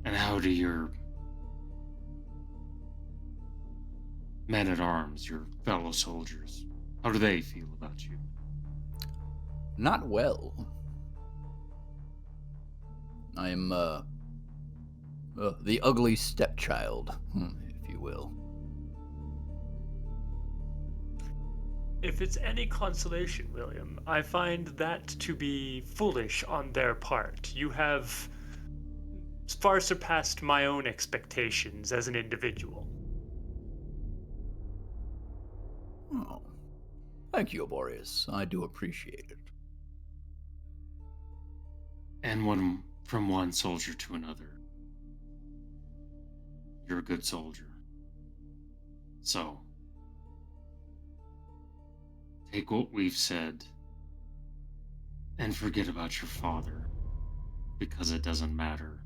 And how do your men-at-arms, your fellow soldiers, how do they feel about you? Not well. I'm, the ugly stepchild, if you will. if it's any consolation, William, I find that to be foolish on their part. You have far surpassed my own expectations as an individual. Oh, thank you, Boreas. I do appreciate it. And from one soldier to another, you're a good soldier. So, take what we've said and forget about your father, because it doesn't matter.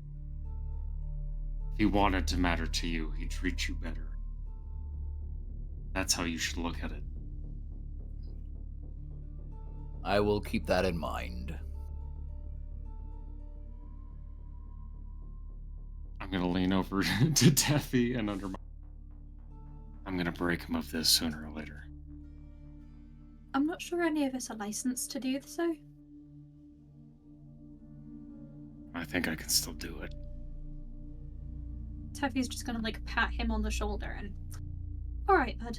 If he wanted to matter to you, he'd treat you better. That's how you should look at it. I will keep that in mind. I'm gonna lean over to Taffy and I'm gonna break him of this sooner or later. I'm not sure any of us are licensed to do so. I think I can still do it. Taffy's just gonna like pat him on the shoulder and, all right, bud.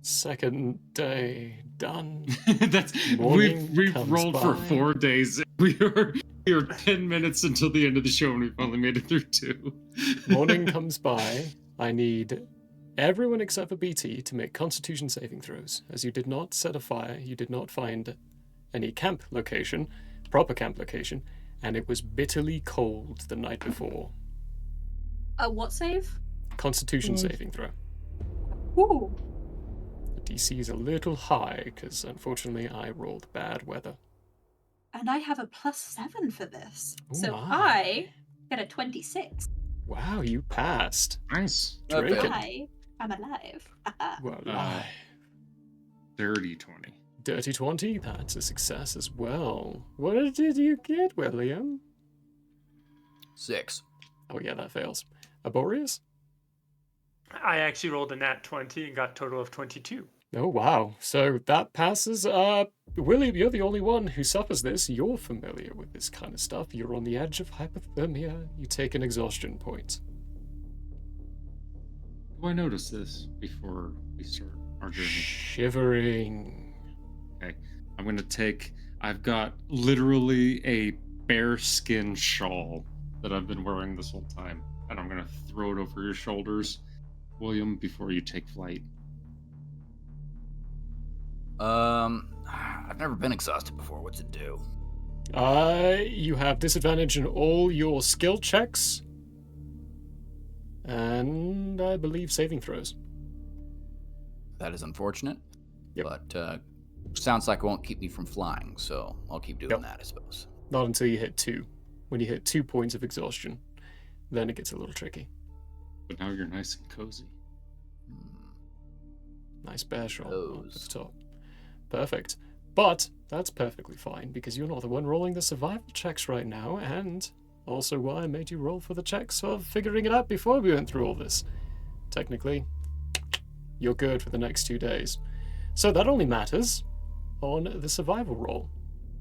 Second day done. That's Morning we've comes rolled for by. 4 days. We are 10 minutes until the end of the show, and we've only made it through 2. Morning comes by. I need everyone except for BT to make Constitution saving throws. As you did not set a fire, you did not find any proper camp location, and it was bitterly cold the night before. What save? Constitution saving throw. Ooh. The DC is a little high because unfortunately I rolled bad weather. And I have a +7 for this. Oh so my. I get a 26. Wow, you passed. Nice. Drake Okay. it. I am alive. Well, Dirty 20. Dirty 20, that's a success as well. What did you get, William? 6. Oh yeah, that fails. Aborius? I actually rolled a nat 20 and got a total of 22. Oh wow, so that passes. William, you're the only one who suffers this. You're familiar with this kind of stuff. You're on the edge of hypothermia. You take an exhaustion point. Do I notice this before we start our journey? Shivering. Okay. I've got literally a bearskin shawl that I've been wearing this whole time, and I'm gonna throw it over your shoulders, William, before you take flight. I've never been exhausted before. What's it do? You have disadvantage in all your skill checks. And I believe saving throws. That is unfortunate. Yep. But sounds like it won't keep me from flying, so I'll keep doing Yep. that, I suppose. Not until you hit 2. When you hit 2 points of exhaustion, then it gets a little tricky. But now you're nice and cozy. Nice bear shawl up at Those. the top. Perfect. But that's perfectly fine because you're not the one rolling the survival checks right now, and also why I made you roll for the checks of figuring it out before we went through all this. Technically, you're good for the next 2 days. So that only matters on the survival roll,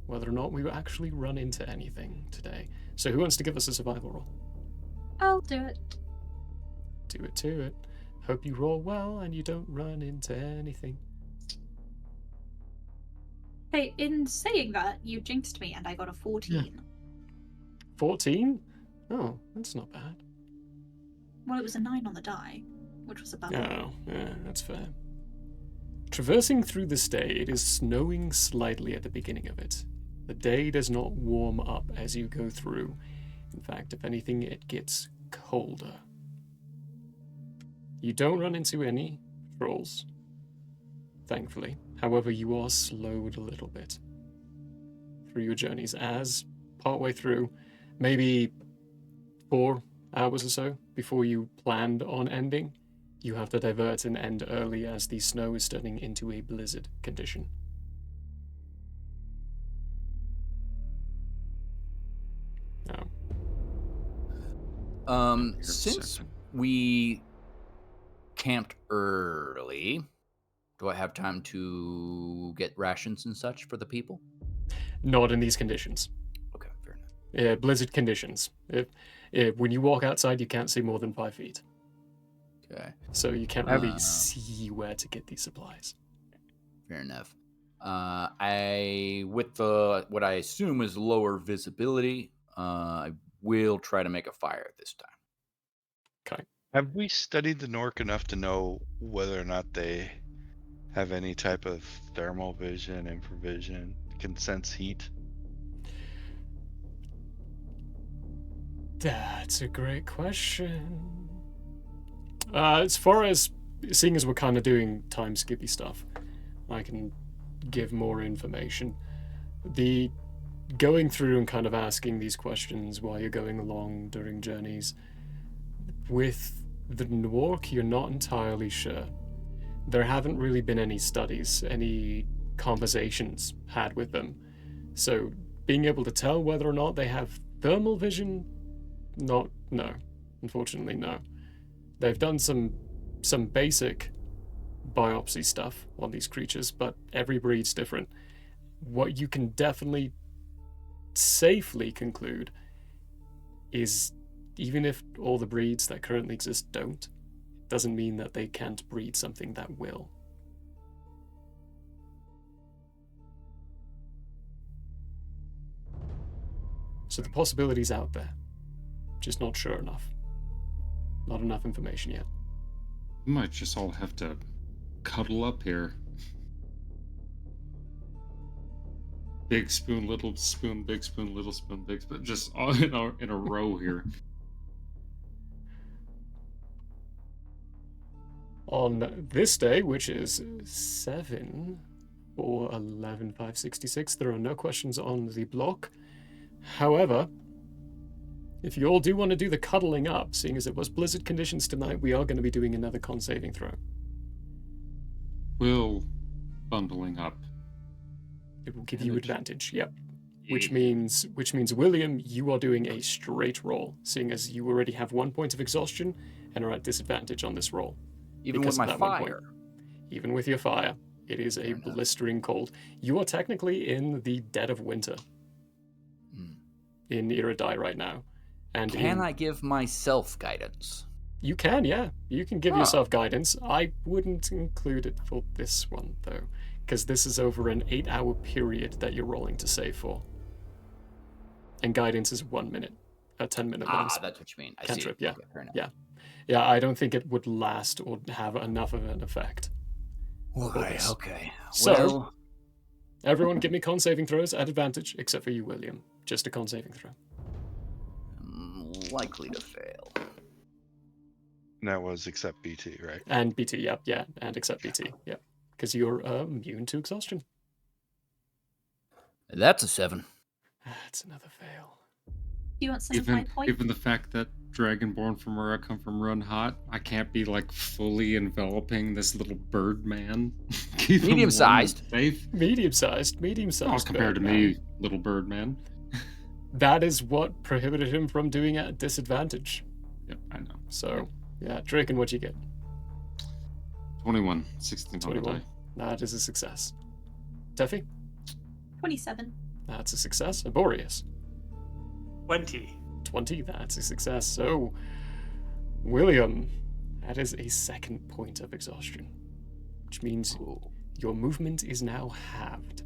whether or not we actually run into anything today. So who wants to give us a survival roll? I'll do it. Do it to it. Hope you roll well and you don't run into anything. Hey, in saying that, you jinxed me and I got a 14. 14? Oh, that's not bad. Well, it was a 9 on the die, which was a bad one. Oh, yeah, that's fair. Traversing through this day, it is snowing slightly at the beginning of it. The day does not warm up as you go through. In fact, if anything, it gets colder. You don't run into any trolls, thankfully. However, you are slowed a little bit through your journeys as partway through, maybe 4 hours or so before you planned on ending, you have to divert and end early as the snow is turning into a blizzard condition. Now, Here a Since second. we camped early, do I have time to get rations and such for the people? not in these conditions. Okay, fair enough. Blizzard conditions. When you walk outside, you can't see more than 5 feet. Okay. So you can't really Uh, see where to get these supplies. Fair enough. I with the what I assume is lower visibility, I will try to make a fire this time. Have we studied the Nork enough to know whether or not they have any type of thermal vision, infravision, can sense heat? That's a great question. As far as seeing as we're kind of doing time skippy stuff, I can give more information. The going through and kind of asking these questions while you're going along during journeys with the Nork, you're not entirely sure. There haven't really been any studies, any conversations had with them. So being able to tell whether or not they have thermal vision, no. Unfortunately, no. They've done some basic biopsy stuff on these creatures, but every breed's different. What you can definitely safely conclude is even if all the breeds that currently exist don't, doesn't mean that they can't breed something that will. So the possibility's out there. Just not sure enough. Not enough information yet. We might just all have to cuddle up here. Big spoon, little spoon, big spoon, little spoon, big spoon. Just all in a row here. On this day, which is 7 or 11/5/66, there are no questions on the block. However, if you all do want to do the cuddling up, seeing as it was blizzard conditions tonight, we are going to be doing another con saving throw. Will bundling up. It will give you advantage, yep. Yeah. Which means, William, you are doing a straight roll, seeing as you already have 1 point of exhaustion and are at disadvantage on this roll. Even Because with of my that 1 point. fire. Even with your fire, it is a Fair enough. blistering cold. You are technically in the dead of winter in Iridai right now. And Can I give myself guidance? You can, yeah. You can give Ah. yourself guidance. I wouldn't include it for this one, though, because this is over an 8-hour period that you're rolling to save for. And guidance is 1 minute, a 10-minute That's what you mean. I see. Cantrip, yeah. Okay, fair enough. Yeah. Yeah, I don't think it would last or have enough of an effect. Okay, Yes. okay. So- Well, Everyone give me con saving throws at advantage, except for you, William. Just a con saving throw. I'm likely to fail. And that was except BT, right? And BT, yep, yeah, and except BT, yep. Because you're immune to exhaustion. That's a 7. That's another fail. Do you want some of my Even points? even the fact that Dragonborn from where I come from run hot, I can't be like fully enveloping this little bird man. Keep him warm and Medium-sized. safe. Medium-sized. Oh, compared to bird me, man. little bird man. That is what prohibited him from doing it at disadvantage. Yep, I know. So, yeah, Draken, what'd you get? 21, 16 on the 21. die. That is a success. Teffy? 27. That's a success. Aborius? 20. 20, that's a success. So, William, that is a 2nd point of exhaustion, which means your movement is now halved.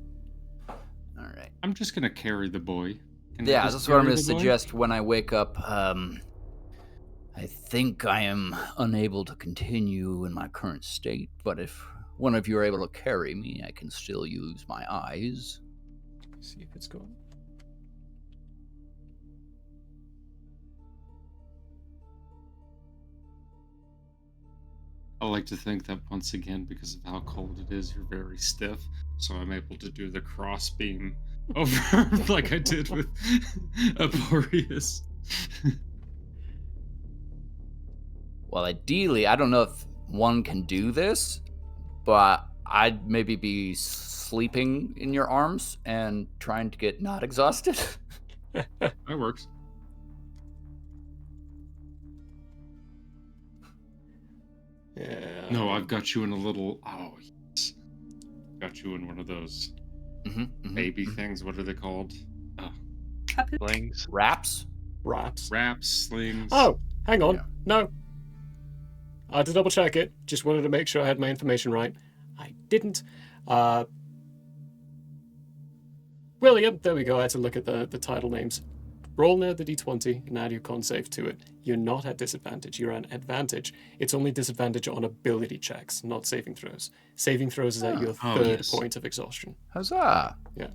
All right. I'm just gonna carry the boy. Can I Yeah, just that's what I'm carry going to the boy? suggest when I wake up. I think I am unable to continue in my current state, but if one of you are able to carry me, I can still use my eyes. See if it's gone. I like to think that once again, because of how cold it is, you're very stiff, so I'm able to do the cross beam over like I did with Aborius. Well, ideally, I don't know if one can do this, but I'd maybe be sleeping in your arms and trying to get not exhausted. That works. Yeah. No, I've got you in a little. Oh, yes. Got you in one of those baby things. What are they called? Kapu- Slings. Wraps? Wraps. Wraps, slings. Oh, hang on. Yeah. No. I had to double check it. Just wanted to make sure I had my information right. I didn't. William, there we go. I had to look at the title names. Roll now the d20 and add your con save to it. You're not at disadvantage. You're at advantage. It's only disadvantage on ability checks, not saving throws. Saving throws is at your third point of exhaustion. Huzzah! Yeah.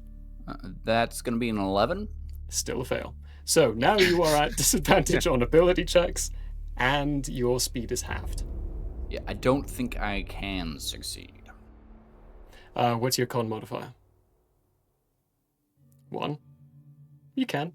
That's going to be an 11. Still a fail. So now you are at disadvantage on ability checks, and your speed is halved. Yeah, I don't think I can succeed. What's your con modifier? 1. You can.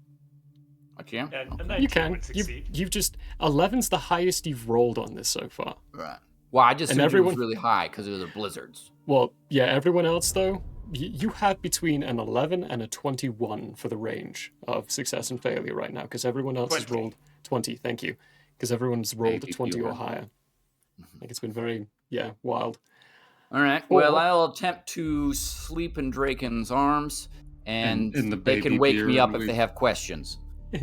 I can? And Okay. 19 You can. would succeed. You've just 11's the highest you've rolled on this so far. Right. Well, I just And assumed it everyone- was really high because it was a blizzards. Well, yeah, everyone else though, you have between an 11 and a 21 for the range of success and failure right now, because everyone else has 20. rolled 20. Thank you, because everyone's rolled a Maybe 20 or fewer. higher. Like it's been very wild. All right. Or- Well, I'll attempt to sleep in Draken's arms, and And the they can baby wake me beer up if we- they have questions.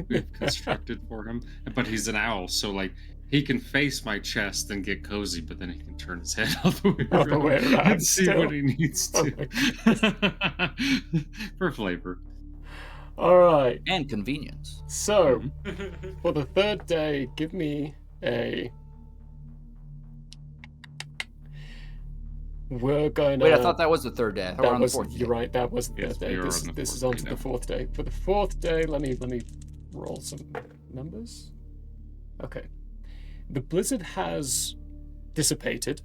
We've constructed for him. But he's an owl, so like he can face my chest and get cozy, but then he can turn his head all the way All around, the way around and see still. what he needs Oh to. For flavor. All right. And convenience. So for the third day, give me a. We're going to. Wait, I thought that was the third day. I thought we were That on was, the fourth you're day. right, that was the Yes, third day. we are This, on the this is fourth on to day the now. fourth day. For the fourth day, let me roll some numbers. Okay. The blizzard has dissipated,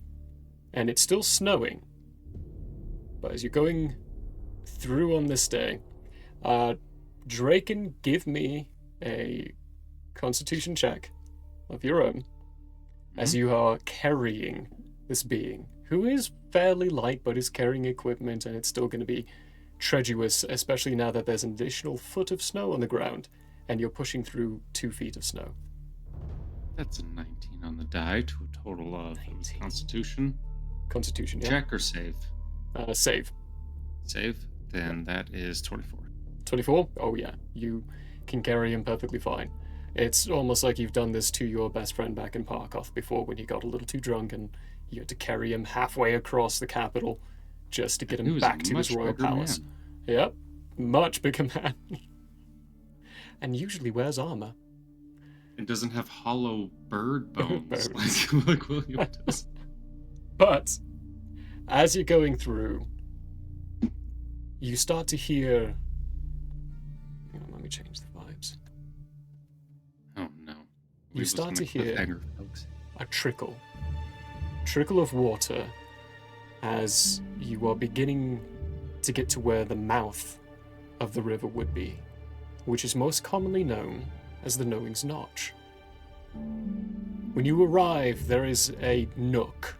and it's still snowing. But as you're going through on this day, Draken, give me a constitution check of your own as you are carrying this being, who is fairly light but is carrying equipment, and it's still going to be treacherous, especially now that there's an additional foot of snow on the ground and you're pushing through 2 feet of snow. That's a 19 on the die to a total of 19. Constitution. Constitution, yeah. Check or save? Save. Save. Then that is 24. 24? Oh yeah, you can carry him perfectly fine. It's almost like you've done this to your best friend back in Parkoth before when you got a little too drunk and you had to carry him halfway across the capital just to get He him was a back to his much royal bigger palace. man. Yep, much bigger man. And usually wears armor. It doesn't have hollow bird bones Bones. like William does. But as you're going through, you start to hear. Hang on, let me change the vibes. Oh no. You Leave us start on to a hear cliffhanger, folks. a trickle of water as you are beginning to get to where the mouth of the river would be, which is most commonly known as the Knowing's Notch. When you arrive, there is a nook,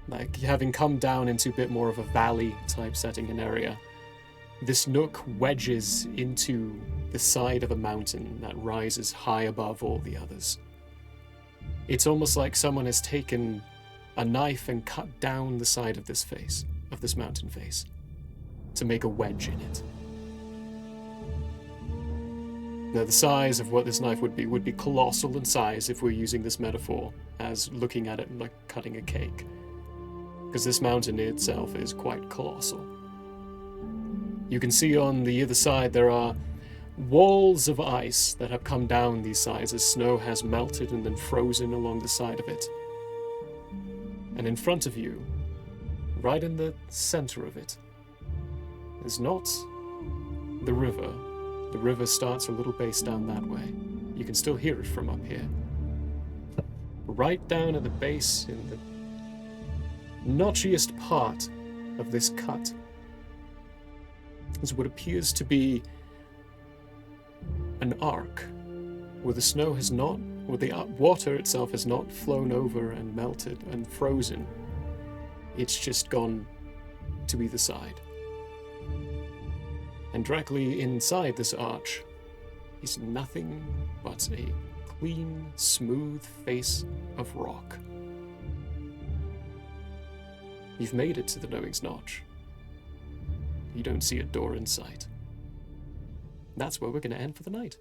like having come down into a bit more of a valley type setting and area. This nook wedges into the side of a mountain that rises high above all the others. It's almost like someone has taken a knife and cut down the side of this face, of this mountain face, to make a wedge in it. Now, the size of what this knife would be colossal in size if we're using this metaphor as looking at it like cutting a cake. Because this mountain itself is quite colossal. You can see on the other side there are walls of ice that have come down these sides as snow has melted and then frozen along the side of it. And in front of you, right in the center of it, is not the river. The river starts a little base down that way. You can still hear it from up here. Right down at the base, in the notchiest part of this cut, is what appears to be an arc, where the snow has not, where the water itself has not flown over and melted and frozen. It's just gone to either side. And directly inside this arch is nothing but a clean, smooth face of rock. You've made it to the Knowing's Notch. You don't see a door in sight. That's where we're going to end for the night.